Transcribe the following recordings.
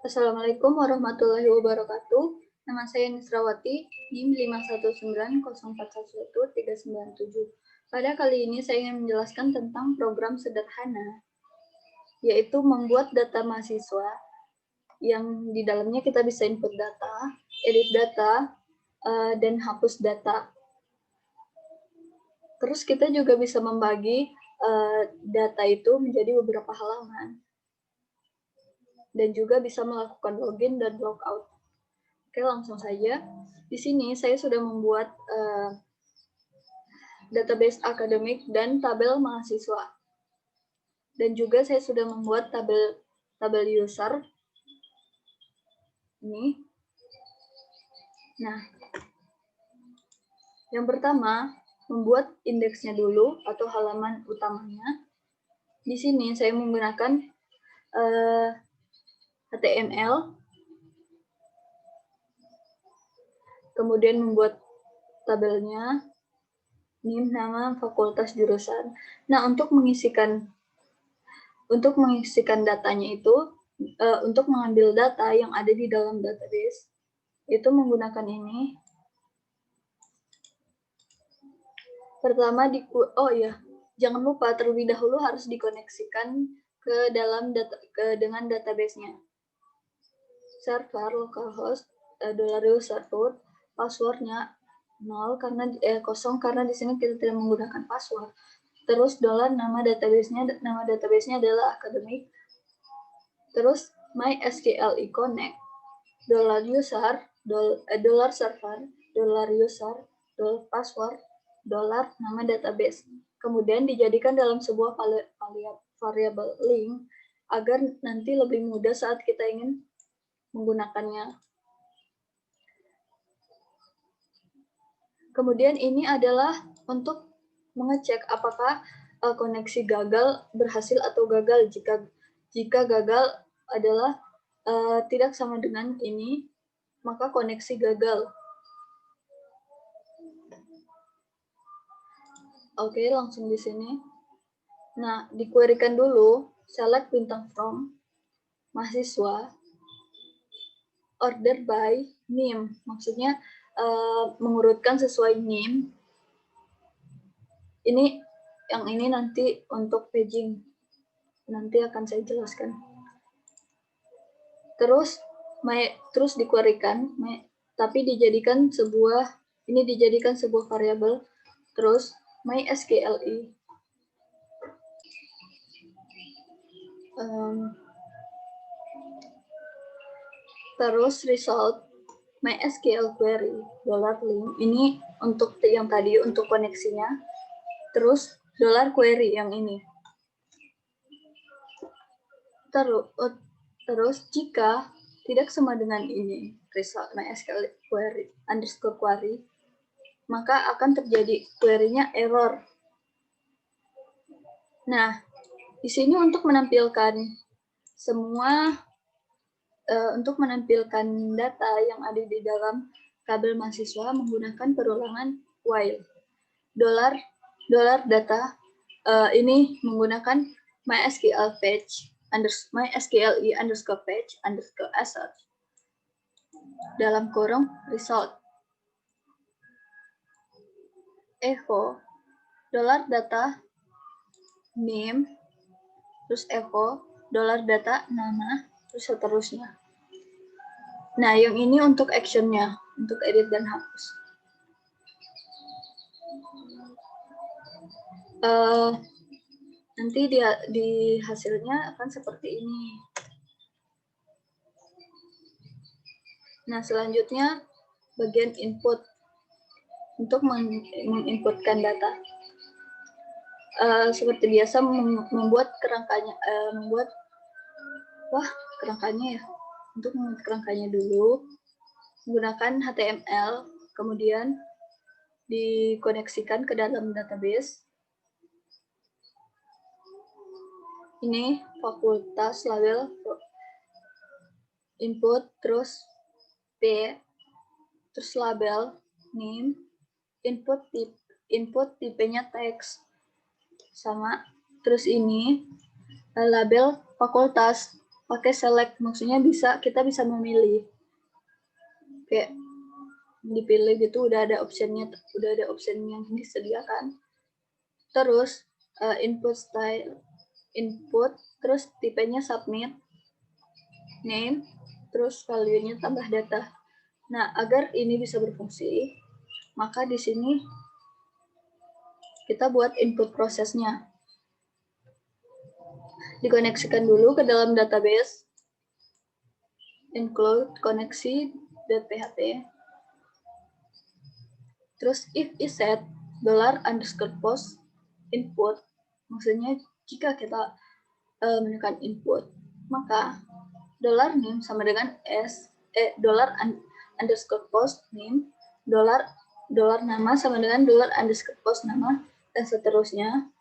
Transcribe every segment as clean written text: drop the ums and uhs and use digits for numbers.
Assalamualaikum warahmatullahi wabarakatuh. Nama saya Nisrawati, NIM 51904113997. Pada kali ini saya ingin menjelaskan tentang program sederhana, yaitu membuat data mahasiswa yang di dalamnya kita bisa input data, edit data, dan hapus data. Terus kita juga bisa membagi data itu menjadi beberapa halaman. Dan juga bisa melakukan login dan logout. Oke, langsung saja. Di sini saya sudah membuat database akademik dan tabel mahasiswa. Dan juga saya sudah membuat tabel user. Ini. Nah, yang pertama, membuat indeksnya dulu atau halaman utamanya. Di sini saya menggunakan HTML, kemudian membuat tabelnya, NIM, nama, fakultas, jurusan. Nah, untuk mengisikan datanya itu, untuk mengambil data yang ada di dalam database, itu menggunakan ini. Pertama, jangan lupa terlebih dahulu harus dikoneksikan ke dalam dengan database-nya. Server localhost $user root, passwordnya 0 kosong karena di sini kita tidak menggunakan password. Terus nama database-nya adalah akademik. Terus MySQL connect $user $server $user $password nama database. Kemudian dijadikan dalam sebuah variabel link agar nanti lebih mudah saat kita ingin menggunakannya. Kemudian ini adalah untuk mengecek apakah koneksi gagal berhasil atau gagal. Jika gagal adalah tidak sama dengan ini, maka koneksi gagal. Oke, langsung di sini. Nah, di-query-kan dulu, select bintang from, mahasiswa, order by name. Maksudnya mengurutkan sesuai name. Yang ini nanti untuk paging. Nanti akan saya jelaskan. Terus di-query-kan, tapi dijadikan sebuah variabel. Terus MySQLi. Terus result MySQL query $link. Ini untuk yang tadi untuk koneksinya. Terus $query yang ini. Terus jika tidak sama dengan ini, result MySQL query _query, maka akan terjadi query-nya error. Nah, di sini untuk menampilkan data yang ada di dalam tabel mahasiswa menggunakan perulangan while. $data ini menggunakan MySQL page MySQLi _page _assert dalam kurung result. Echo $data name, terus echo $data nama, terus seterusnya. Nah, yang ini untuk action-nya, untuk edit dan hapus. Nanti di hasilnya akan seperti ini. Nah, selanjutnya bagian input. Untuk menginputkan data. Seperti biasa membuat kerangkanya, kerangkanya ya. Untuk membuat kerangkanya dulu, menggunakan HTML, kemudian dikoneksikan ke dalam database. Ini fakultas, label, input, terus P, terus label, name, input tipenya teks, sama. Terus ini label fakultas, pakai select, maksudnya kita bisa memilih, kayak dipilih gitu, udah ada option yang disediakan. Terus input style, input, terus tipenya submit, name, terus value-nya tambah data. Nah, agar ini bisa berfungsi, maka di sini kita buat input prosesnya. Dikoneksikan dulu ke dalam database, include koneksi.php. Terus if is set $_post input, maksudnya jika kita menekan input, maka $name sama dengan $_post name, $nama sama dengan $_post nama, dan seterusnya.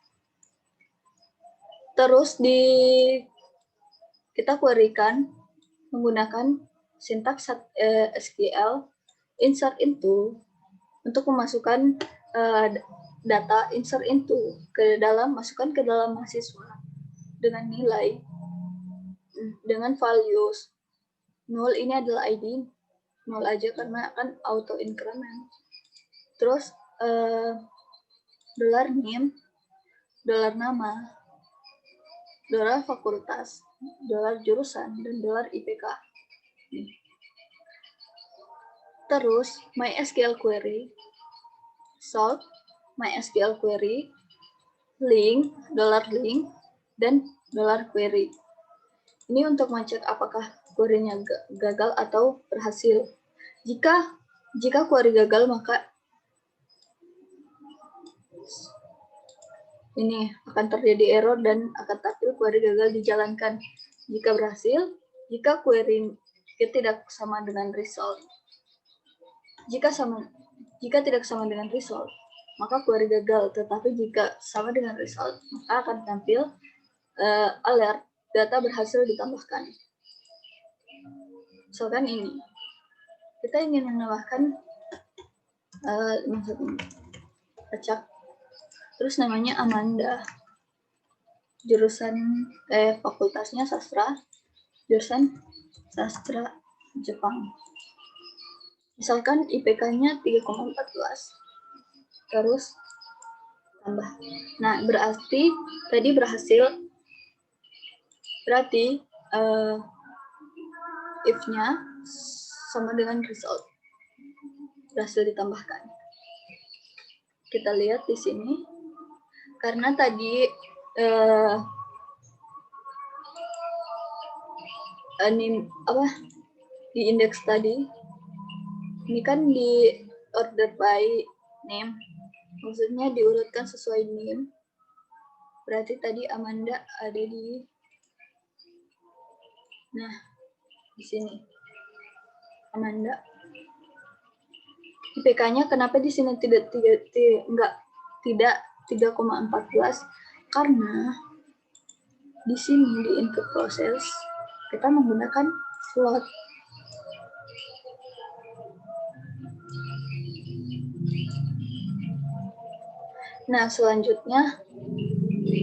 Terus kita query-kan menggunakan sintaks SQL insert into untuk memasukkan data insert into masukkan ke dalam mahasiswa dengan nilai, dengan values. 0 ini adalah ID, 0 aja karena akan auto increment. Terus $name, $nama, $fakultas, $jurusan, dan $IPK. Terus MySQL query, solve MySQL query, link, $link, dan $query. Ini untuk mengecek apakah query-nya gagal atau berhasil. Jika query gagal, maka ini akan terjadi error dan akan tampil query gagal dijalankan. Jika berhasil, jika query tidak sama dengan result. Jika tidak sama dengan result, maka query gagal. Tetapi jika sama dengan result, maka akan tampil alert, data berhasil ditambahkan. Misalkan ini, kita ingin menambahkan acak, terus namanya Amanda, jurusan fakultasnya sastra, jurusan sastra Jepang. Misalkan IPK-nya 3,14, terus tambah. Nah, berarti tadi berhasil. Berarti if-nya sama dengan result, berhasil ditambahkan. Kita lihat di sini, karena tadi di indeks tadi, ini kan di order by name, maksudnya diurutkan sesuai name. Berarti tadi Amanda ada di, nah di sini Amanda. IPK-nya kenapa di sini tidak 3,14? Karena di sini di input proses kita menggunakan float. Nah, selanjutnya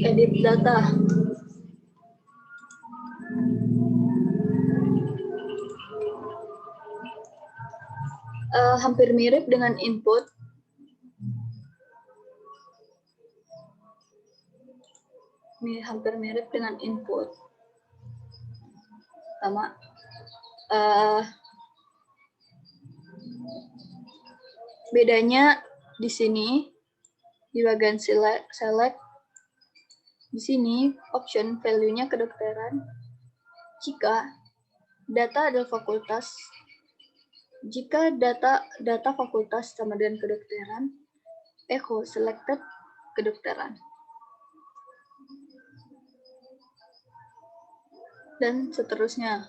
edit data. Hampir mirip dengan input. Ini hampir mirip dengan input. Sama. Bedanya di sini di bagian select, di sini option value-nya kedokteran. Jika data adalah fakultas, jika data fakultas sama dengan kedokteran, echo selected kedokteran. Dan seterusnya.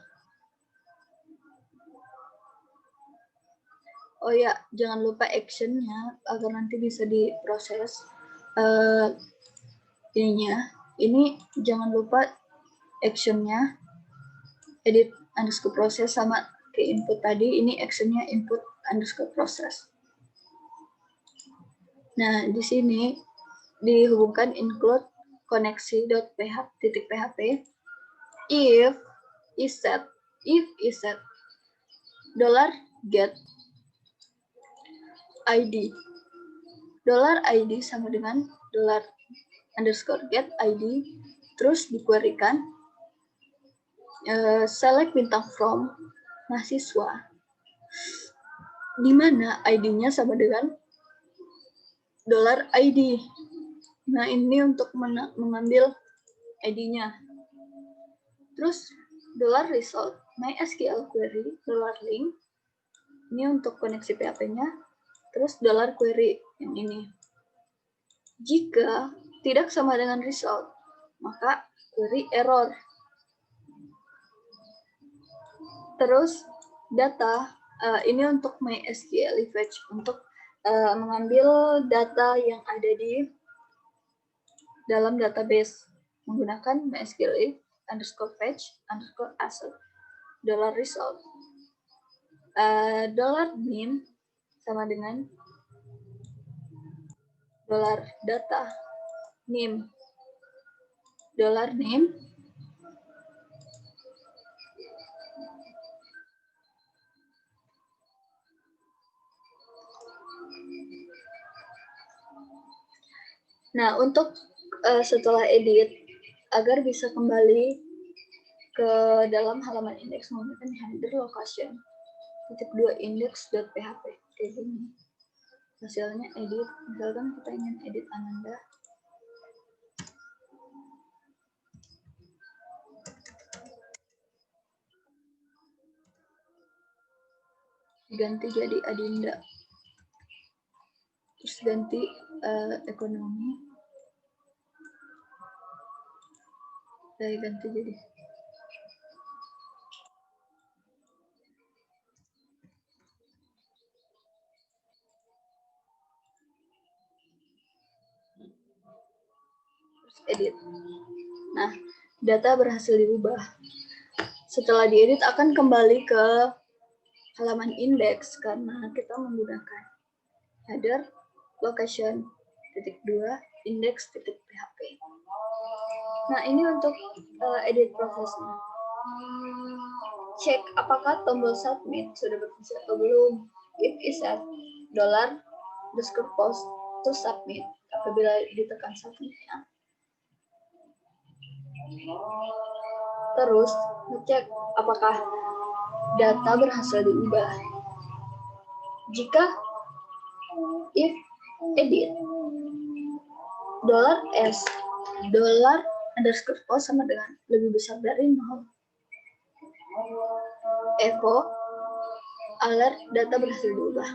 Oh ya, jangan lupa action-nya agar nanti bisa diproses Ini jangan lupa action-nya edit underscore proses sama ke input tadi. Ini action-nya input underscore proses. Nah, di sini dihubungkan include koneksi.php if is set, if is set, $get ID. $ID sama dengan $_get ID, terus dikuerikan select bintang from mahasiswa, di mana ID-nya sama dengan $ID. Nah, ini untuk mengambil ID-nya. Terus $result MySQL query $link, ini untuk koneksi PHP-nya. Terus $query yang ini. Jika tidak sama dengan result, maka query error. Terus data, ini untuk MySQL fetch, untuk mengambil data yang ada di dalam database menggunakan MySQL _fetch _asset $result. $name sama dengan $data name. $name Nah, untuk setelah edit, agar bisa kembali ke dalam halaman indeks menggunakan header location .2 index.php kayak gini. Hasilnya edit, misalkan kita ingin edit Ananda. Ganti jadi Adinda. Terus ganti ekonomi. Saya ganti jadi edit. Nah, data berhasil diubah. Setelah diedit akan kembali ke halaman indeks karena kita menggunakan header location .2 index.php. Nah, ini untuk edit prosesnya. Cek apakah tombol submit sudah berfungsi atau belum. If is set $post to submit. Apabila ditekan submitnya, terus ngecek apakah data berhasil diubah. Jika if edit $s $post sama dengan lebih besar dari 0, echo alert data berhasil diubah.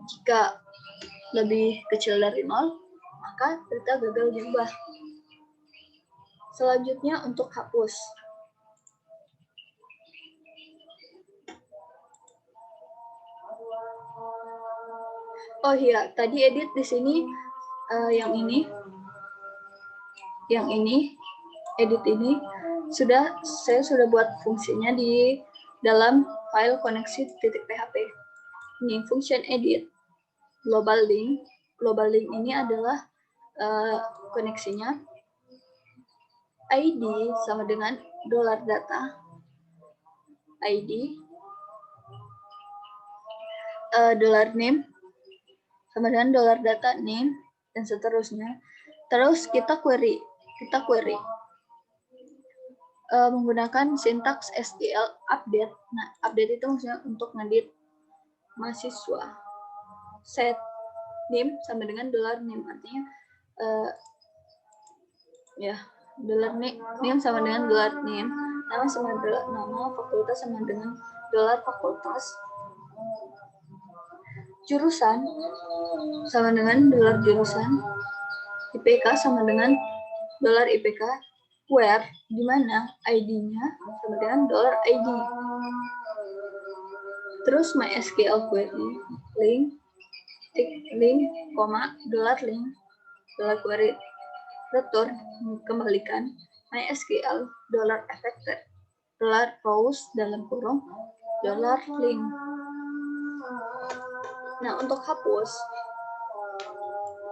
Jika lebih kecil dari 0, maka data gagal diubah. Selanjutnya untuk hapus. Oh iya, tadi edit di sini yang ini edit ini saya sudah buat fungsinya di dalam file koneksi.php. Ini function edit global link. Global link ini adalah koneksinya ID sama dengan $data ID $name sama dengan $data name dan seterusnya. Terus kita query menggunakan sintaks SQL update. Nah, update itu maksudnya untuk ngedit mahasiswa. Set name sama dengan $name, artinya $name sama dengan $name, nama sama nama, fakultas sama dengan $fakultas, jurusan sama dengan $jurusan, IPK sama dengan $IPK, where di mana ID-nya sama dengan $ID. Terus MySQL query link $link $query return kembalikan MySQL $affected $rows dalam kurung $link. Nah, untuk hapus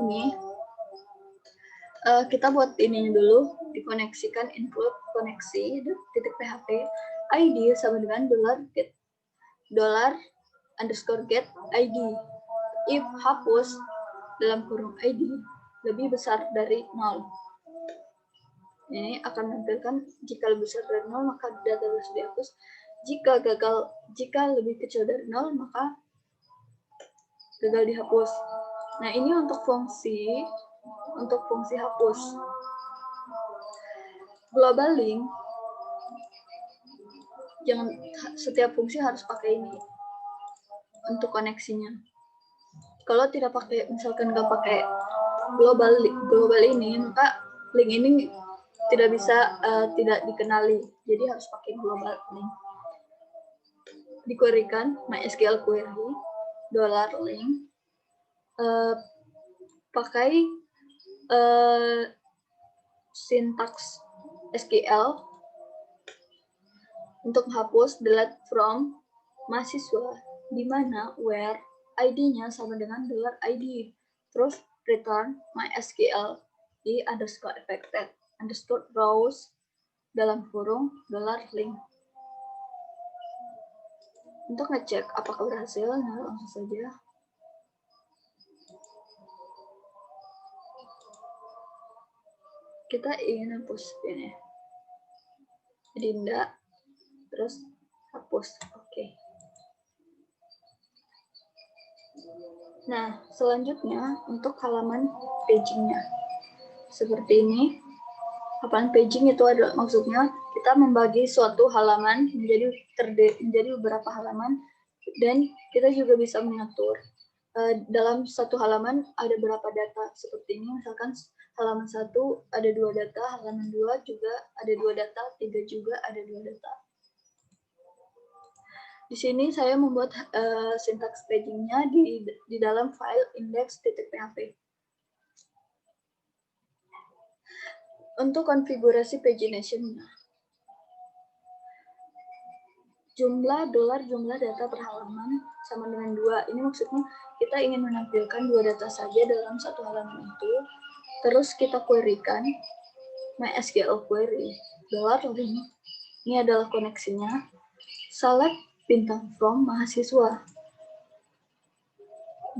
ini kita buat ini dulu, dikoneksikan include koneksi .php $ID sama dengan $get ID. If hapus dalam kurung ID lebih besar dari 0. Ini akan menampilkan jika lebih besar dari 0 maka data harus dihapus. Jika lebih kecil dari 0 maka gagal dihapus. Nah, ini untuk fungsi hapus. Global link, jangan setiap fungsi harus pakai ini untuk koneksinya. Kalau tidak pakai, misalkan nggak pakai global ini, maka link ini tidak bisa tidak dikenali. Jadi harus pakai global link. Dikuerikan MySQL query $link pakai sintaks SQL untuk menghapus delete from mahasiswa, di mana where ID-nya sama dengan $ID. Terus return MySQL _affected _rows dalam kurung $link. Untuk ngecek apakah berhasil, nah langsung saja. Kita ingin hapus ini. Jadi enggak, terus hapus. Oke. Nah, selanjutnya untuk halaman paging-nya. Seperti ini. Halaman paging itu adalah maksudnya kita membagi suatu halaman menjadi beberapa halaman, dan kita juga bisa mengatur dalam satu halaman ada berapa data. Seperti ini, misalkan halaman 1 ada 2 data, halaman 2 juga ada 2 data, 3 juga ada 2 data. Di sini saya membuat sintaks paging-nya di dalam file index.php. Untuk konfigurasi pagination-nya, jumlah data per halaman sama dengan 2. Ini maksudnya kita ingin menampilkan 2 data saja dalam satu halaman itu. Terus kita query-kan MySQL query $link. Ini adalah koneksinya. Select bintang from mahasiswa.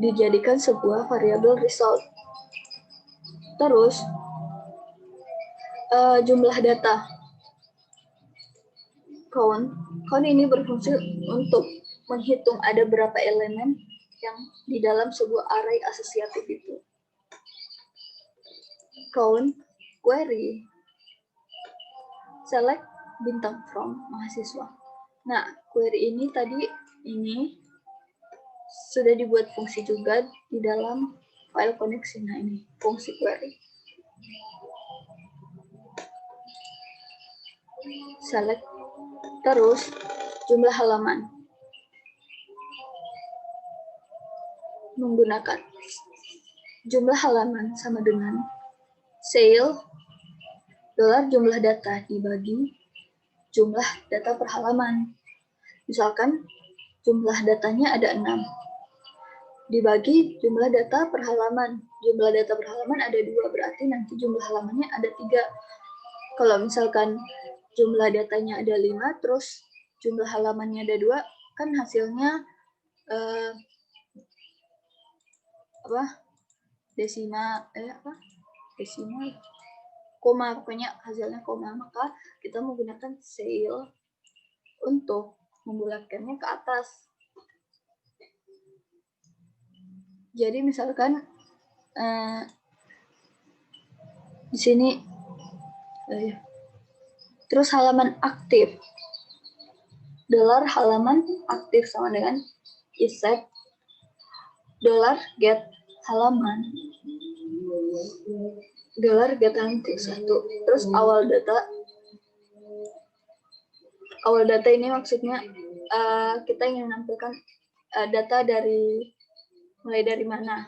Dijadikan sebuah variabel result. Terus jumlah data count ini berfungsi untuk menghitung ada berapa elemen yang di dalam sebuah array asosiatif itu. Count query select bintang from mahasiswa. Nah, query ini sudah dibuat fungsi juga di dalam file koneksi. Nah, ini fungsi query. Select, terus jumlah halaman menggunakan jumlah halaman sama dengan sale $jumlah data dibagi jumlah data per halaman. Misalkan jumlah datanya ada 6 dibagi jumlah data per halaman. Jumlah data per halaman ada 2, berarti nanti jumlah halamannya ada 3. Kalau misalkan jumlah datanya ada 5, terus jumlah halamannya ada 2, kan hasilnya desimal, koma, pokoknya hasilnya koma. Maka kita menggunakan sale untuk membulatkannya ke atas. Jadi misalkan di sini terus halaman aktif, halaman aktif sama dengan isset $get halaman $get halaman 1. Terus awal data ini maksudnya kita ingin menampilkan data mulai dari mana.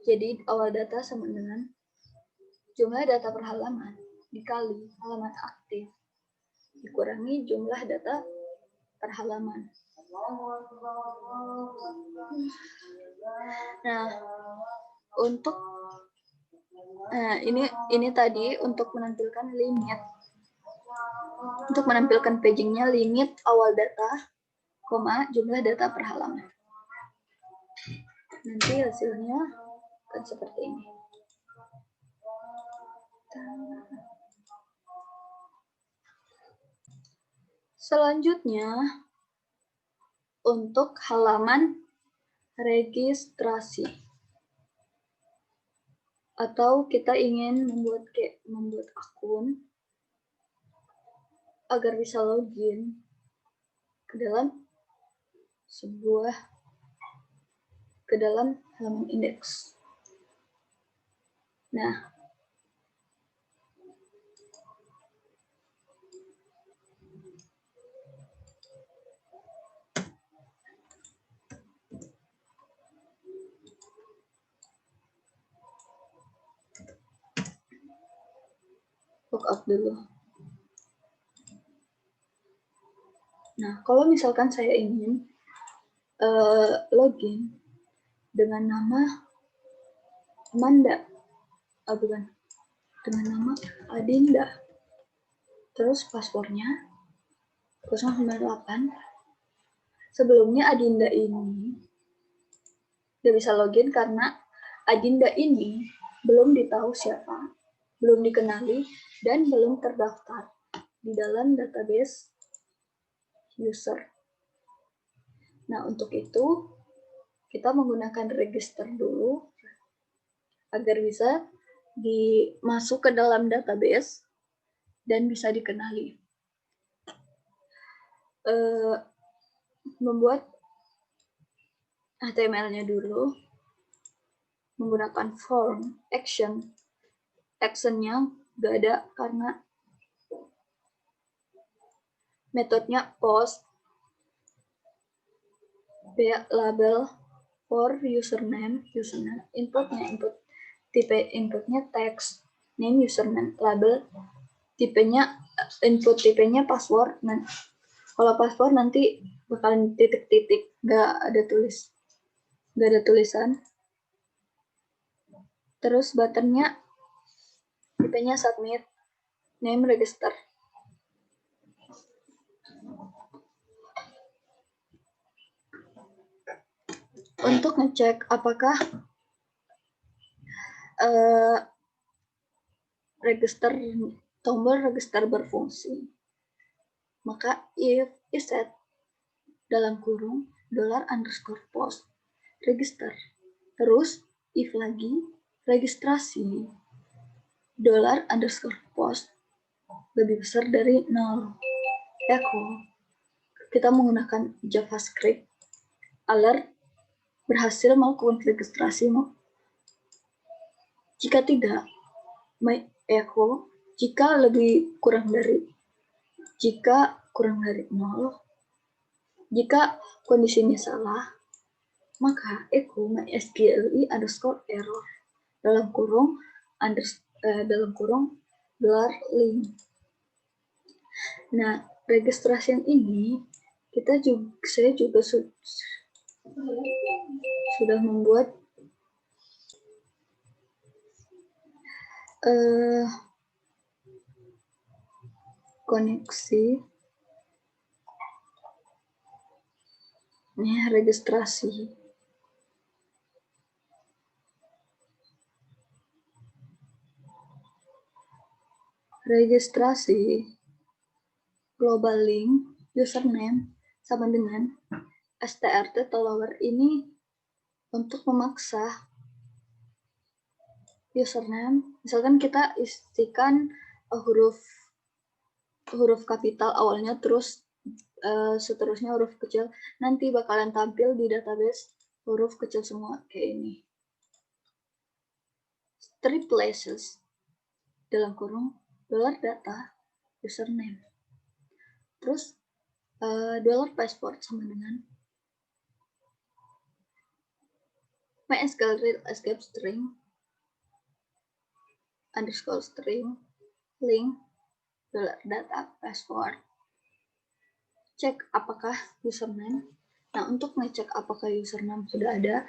Jadi awal data sama dengan jumlah data per halaman dikali halaman aktif dikurangi jumlah data per halaman. Nah, untuk ini tadi untuk menampilkan limit Untuk menampilkan pagingnya, limit awal data, koma, jumlah data per halaman. Nanti hasilnya akan seperti ini. Selanjutnya, untuk halaman registrasi. Atau kita ingin membuat akun agar bisa login ke dalam halaman indeks. Nah, logout dulu. Nah, kalau misalkan saya ingin login dengan nama Amanda, dengan nama Adinda, terus passwordnya 098. Sebelumnya Adinda ini tidak bisa login karena Adinda ini belum ditahu siapa, belum dikenali, dan belum terdaftar di dalam database user. Nah, untuk itu kita menggunakan register dulu agar bisa masuk ke dalam database dan bisa dikenali. Membuat HTML-nya dulu menggunakan form action. Action-nya nggak ada karena metodenya post label for username, inputnya tipe inputnya text, name username, label tipenya input tipenya password. Nah, kalau password nanti bakalan titik-titik, nggak ada tulisan. Terus buttonnya tipenya submit, name register. Untuk ngecek apakah tombol register berfungsi, maka if set dalam kurung $_post register, terus if lagi registrasi $_post lebih besar dari 0, echo. Kita menggunakan JavaScript alert berhasil melakukan registrasi. Jika tidak, echo jika kurang dari 0. Jika kondisinya salah, maka echo mysqli_error dalam kurung $link. Nah, registrasi ini saya juga sudah membuat koneksi. Ini registrasi. Global link username sama dengan strt follower ini untuk memaksa username. Misalkan kita isikan huruf kapital awalnya, terus seterusnya huruf kecil, nanti bakalan tampil di database huruf kecil semua kayak ini. Strip places dalam kurung $data username, terus $password sama dengan MySQL escape string _string link $data password. Cek apakah username. Nah, untuk ngecek apakah username sudah ada,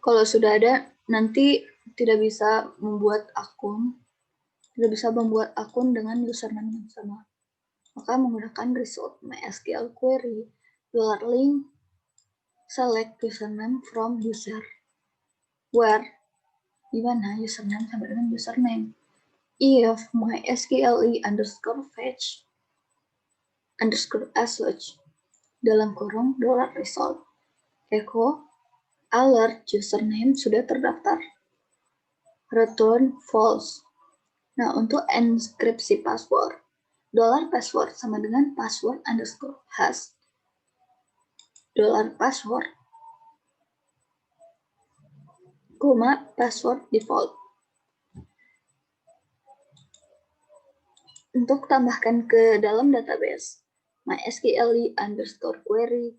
kalau sudah ada nanti tidak bisa membuat akun dengan username yang sama. maka menggunakan result MySQL query $link select username from user, where di mana username sama dengan username. If MySQL underscore fetch underscore assoc dalam kurung $result echo alert username sudah terdaftar, return false. Nah, untuk enkripsi password, $password sama dengan password underscore hash $password, password default. Untuk tambahkan ke dalam database, MySQL underscore query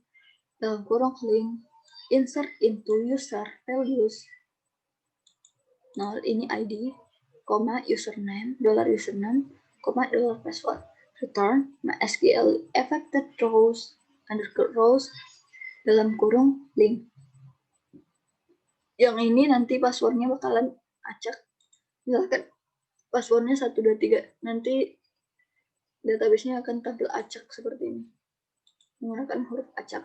dalam kurung link insert into user values 0 ini ID, username, $username, $password. Return MySQL affected rows underscore rows dalam kurung link. Yang ini nanti passwordnya bakalan acak. Misalkan passwordnya 123, nanti database-nya akan tampil acak seperti ini. Menggunakan huruf acak.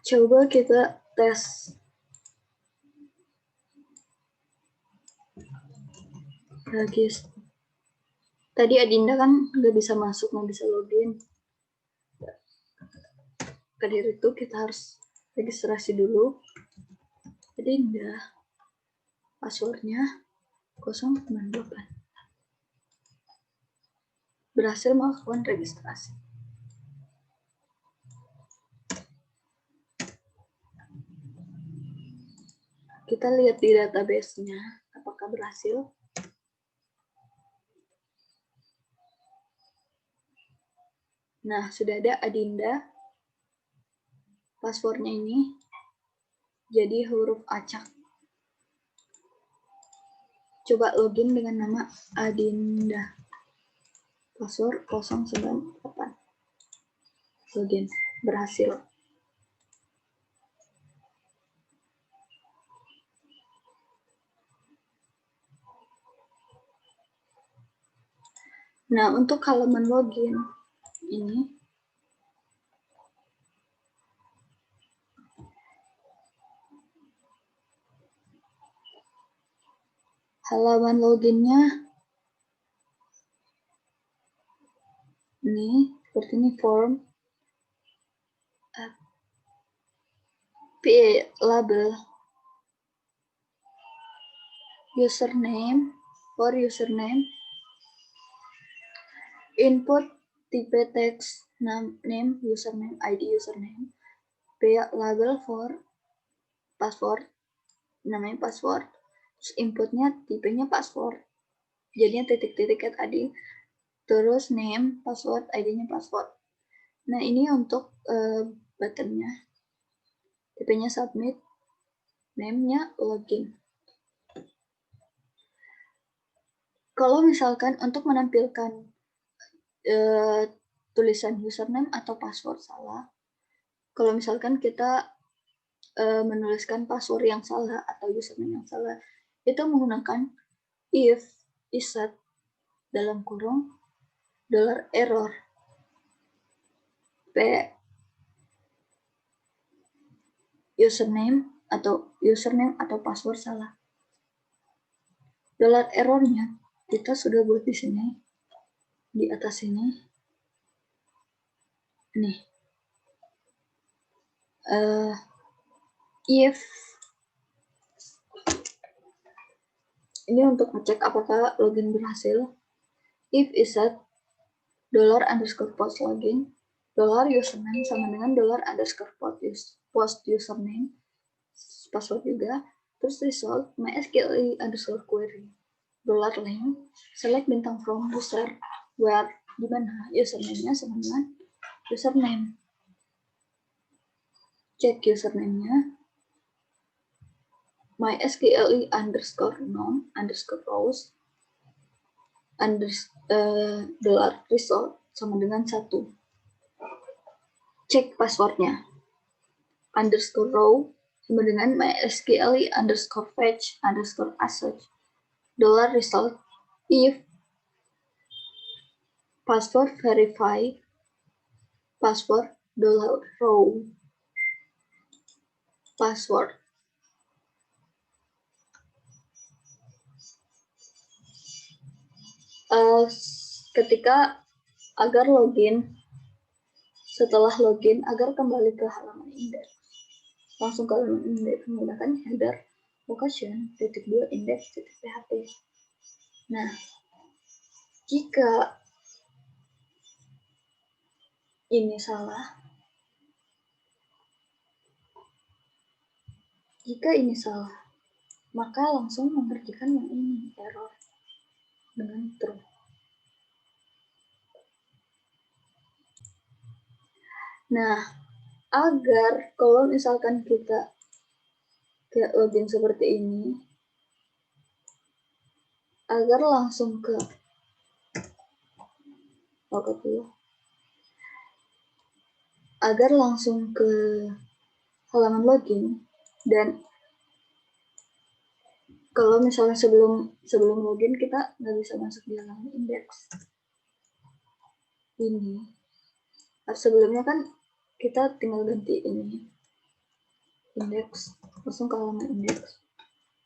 Coba kita tes. Regis. Tadi Adinda kan nggak bisa masuk, nggak bisa login. Dari itu kita harus registrasi dulu. Adinda. Passwordnya 098. Berhasil melakukan registrasi. Kita lihat di database-nya apakah berhasil. Nah, sudah ada Adinda. Passwordnya ini jadi huruf acak. Coba login dengan nama Adinda. Password 098. Login. Berhasil. Nah, untuk halaman login ini halaman loginnya ini seperti ini, form PA label username for username, input type text name username ID username, PA label for password namanya password, terus inputnya tipenya password, jadinya titik-titik kayak tadi, terus name password ID-nya password. Nah, ini untuk buttonnya, tipenya submit, name-nya login. Kalau misalkan untuk menampilkan tulisan username atau password salah, kalau misalkan kita menuliskan password yang salah atau username yang salah, itu menggunakan if iset dalam kurung $error p username atau password salah. $errornya kita sudah buat di sini, di atas ini. Nih. If ini untuk ngecek apakah login berhasil. If iset $_post login, $username sama dengan $_post username, password juga, terus result MySQL underscore query, $link select bintang from user, where di mana username-nya sama dengan username. Cek username-nya MySQL underscore nom underscore rows $result sama dengan 1. Cek passwordnya underscore row sama dengan MySQL underscore fetch underscore assoc $result if password verify password $row password. Ketika agar login, setelah login agar kembali ke halaman indeks, langsung ke halaman indeks menggunakan header location .2 index.php. Nah, jika ini salah, maka langsung mengerjakan yang ini, error dengan true. Nah, agar kalau misalkan kita kayak login seperti ini, agar langsung ke halaman login, dan kalau misalnya sebelum login kita nggak bisa masuk di halaman indeks ini. Sebelumnya kan kita tinggal ganti ini indeks langsung ke halaman indeks.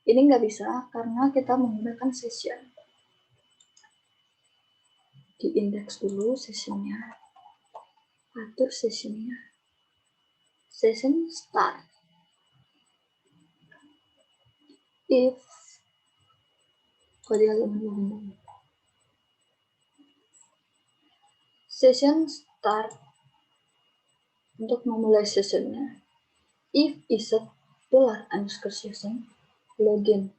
Ini nggak bisa karena kita menggunakan session. Di indeks dulu sessionnya, atur sessionnya, session start. If di halaman login, session start untuk memulai sessionnya. If is $_session login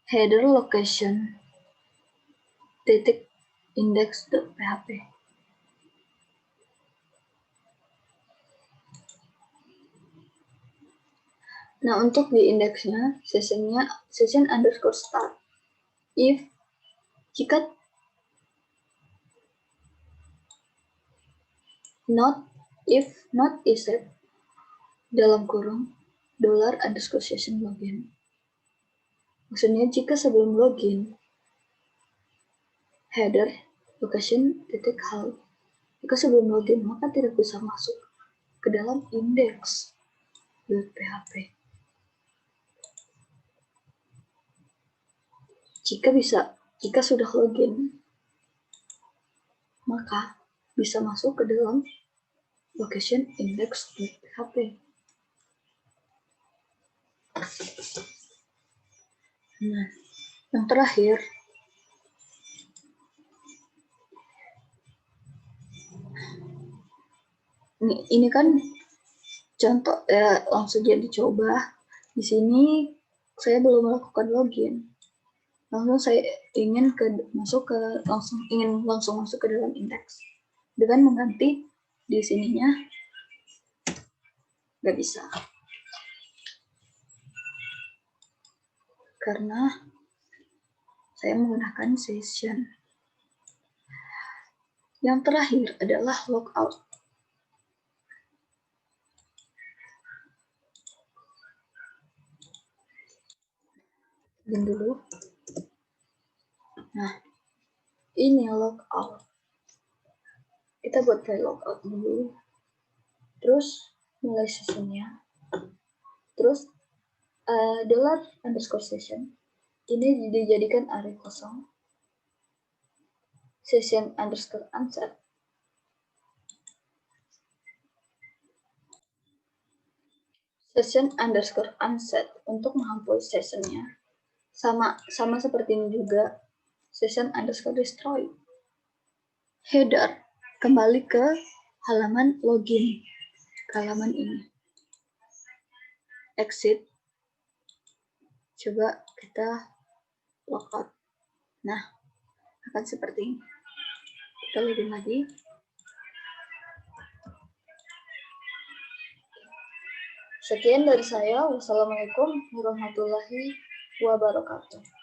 header location .index.php. Nah, untuk di indeksnya session underscore start. Jika if not is set dalam kurung $_session login. Maksudnya jika sebelum login header location .hal, jika sebelum login maka tidak bisa masuk ke dalam index.php. Jika sudah login, maka bisa masuk ke dalam location index.php. Nah, yang terakhir, ini kan contoh langsung jadi coba. Di sini saya belum melakukan login. Langsung saya ingin langsung masuk ke dalam indeks. Dengan mengganti di sininya nggak bisa. Karena saya menggunakan session. Yang terakhir adalah logout. Dulu. Nah, ini logout. Kita buat file logout dulu. Terus mulai sessionnya. Terus $_session. Ini dijadikan array kosong. Session underscore unset. Session underscore unset untuk menghapus sessionnya. Sama seperti ini juga. Session underscore destroy. Header kembali ke halaman login. Ke halaman ini. Exit. Coba kita logout. Nah, akan seperti ini. Kita login lagi. Sekian dari saya. Wassalamualaikum warahmatullahi wabarakatuh.